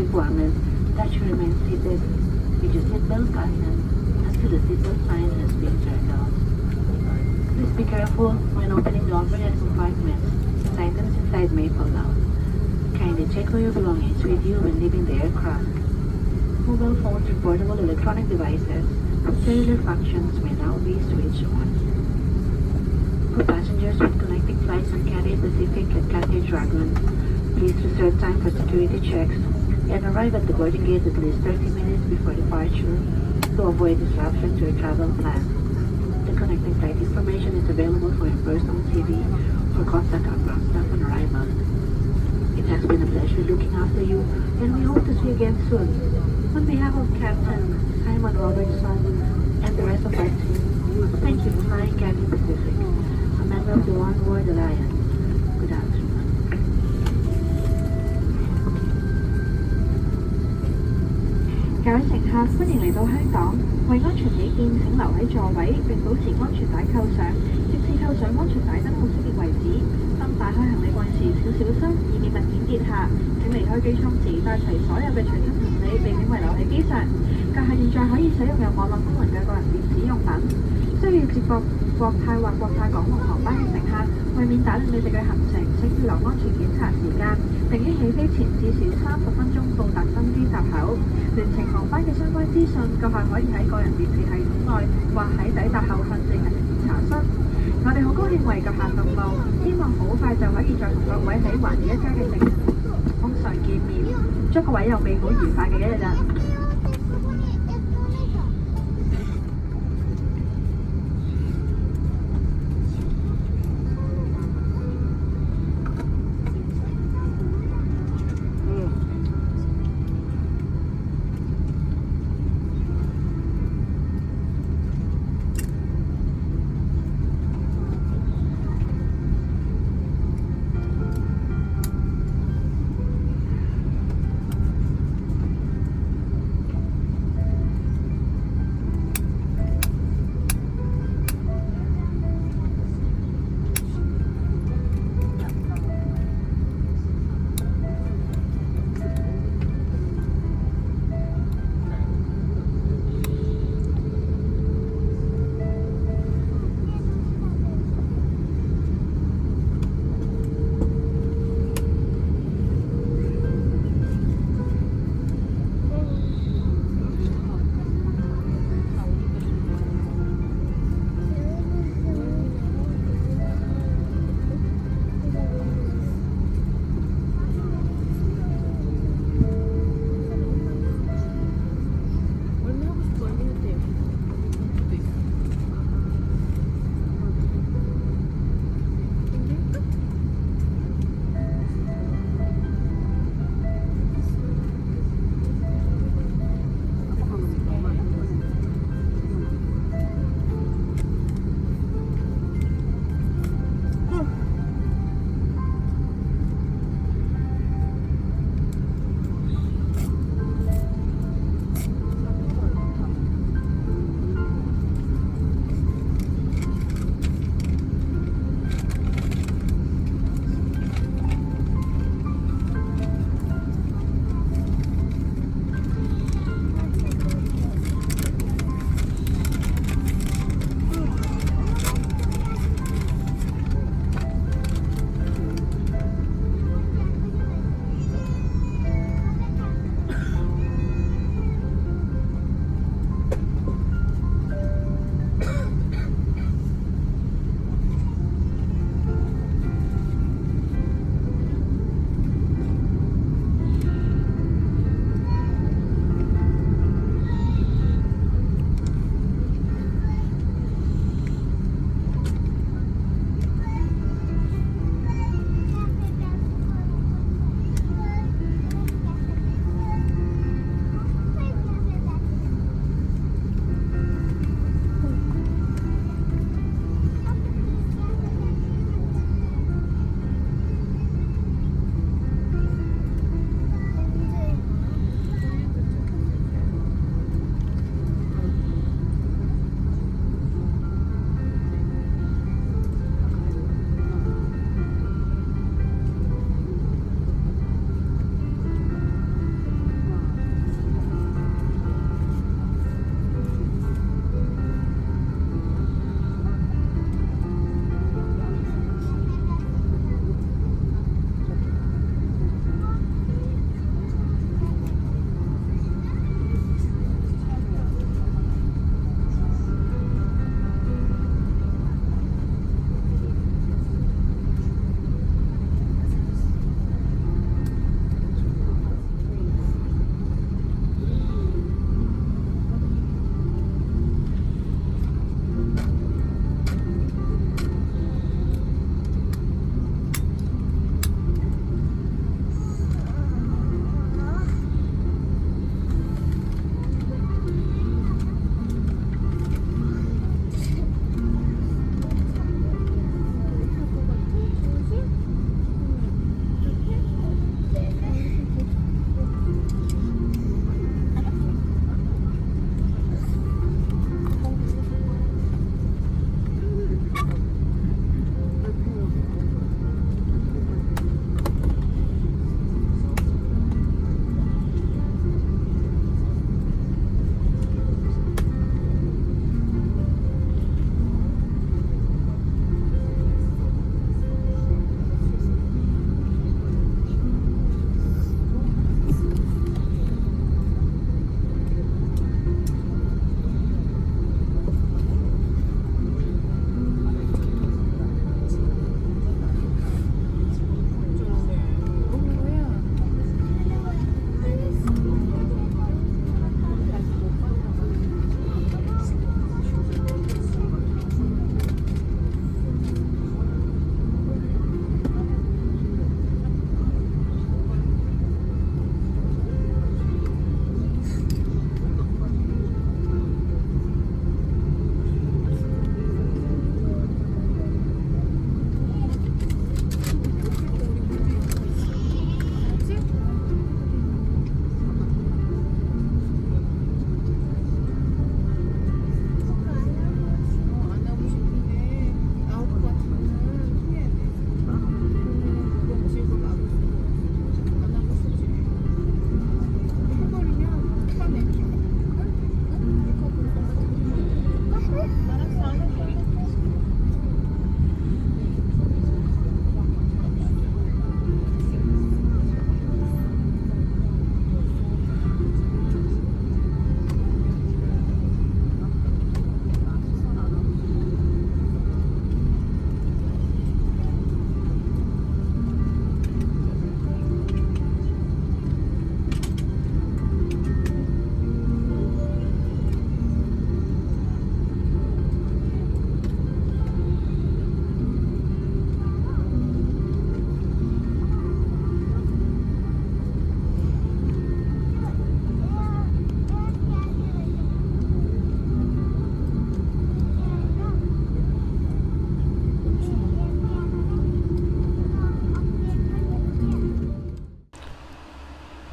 requirement that you remain seated with your seatbelt fastened until the seatbelt sign has been turned off. Please be careful when opening the overhead compartments, as items inside may fall out. Kindly check all your belongings with you when leaving the aircraft. Mobile phones or portable electronic devices with cellular functions may now be switched on. For passengers with connecting flights on Cathay Pacific and Cathay Dragon, please reserve time for security checks and arrive at the boarding gate at least 30 minutes before departure to avoid disruption to your travel plan. The connecting flight information is available for in-person TV or contact our ground staff on arrival. It has been a pleasure looking after you, and we hope to see you again soon. On behalf of Captain Simon Robertson and the rest of our team, thank you for flying Cathay Pacific, a member of the One World Alliance. Good afternoon. 各位乘客，歡迎嚟到香港。為安全起見，請留喺座位並保持安全帶扣上，直至扣上安全帶燈號熄滅為止。當打開行李櫃時，請小心，以免物件跌下。請離開機艙時帶齊所有嘅隨身行李，避免遺留喺機上。閣下現在可以使用有網絡功能嘅個人電子用品。需要接駁國泰或國泰港龍航班嘅乘客，為免打亂你哋嘅行程，請預留安全檢查時間，並於起飛前至少30分鐘到達登機閘口。聯程航班嘅相關資訊，閣下可以喺個人電視系統內或喺抵達後向自行查詢。我哋好高興為閣下服務，希望好快就可以再同各位喺環宇一家嘅乘空上見面。祝各位有美好愉快嘅一日。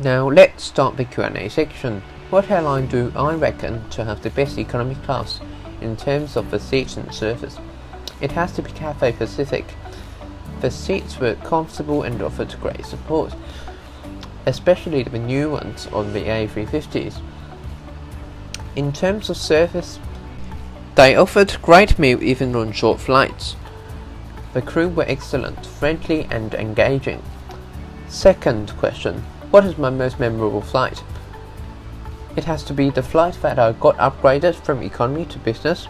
Now let's start the Q&A section. What airline do I reckon to have the best economy class in terms of the seats and service? It has to be Cathay Pacific. The seats were comfortable and offered great support, especially the new ones on the A350s. In terms of service, they offered great meal even on short flights. The crew were excellent, friendly and engaging. Second question, what is my most memorable flight? It has to be the flight that I got upgraded from economy to business.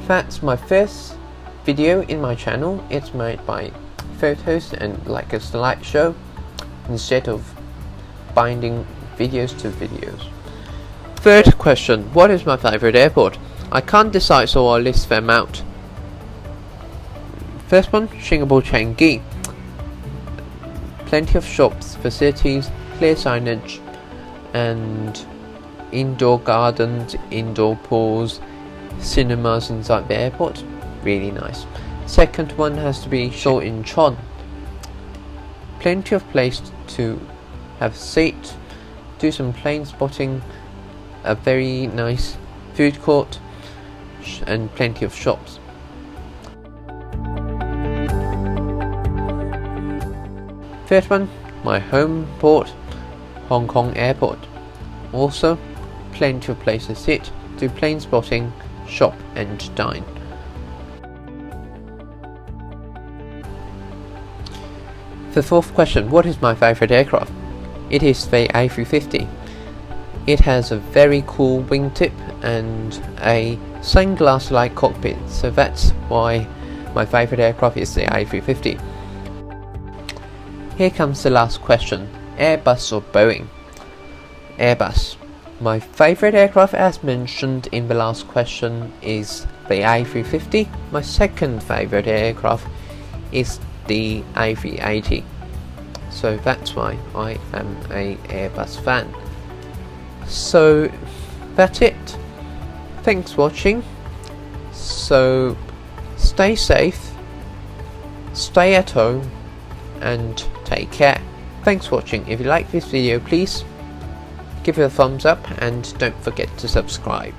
That's my first video in my channel. It's made by photos and like a slideshow instead of binding videos to videos. Third question, what is my favorite airport? I can't decide, so I'll list them out. First one, Singapore Changi. Plenty of shops, facilities, clear signage, and indoor gardens, indoor pools, cinemas inside the airport. Really nice. Second one has to be Seoul Incheon. Plenty of place to have a seat, do some plane spotting, a very nice food court, and plenty of shops. Third one, my home port, Hong Kong Airport. Also, plenty of places to sit, do plane spotting, shop and dine. The fourth question, what is my favorite aircraft? It is the A350. It has a very cool wingtip and a sunglass-like cockpit, so that's why my favorite aircraft is the A350. Here comes the last question, Airbus or Boeing? Airbus. My favorite aircraft, as mentioned in the last question, is the A350. My second favorite aircraft is the A380. So that's why I am a Airbus fan. So that's it. Thanks for watching. So stay safe, stay at home, and take care. Thanks for watching. If you like this video, please give it a thumbs up and don't forget to subscribe.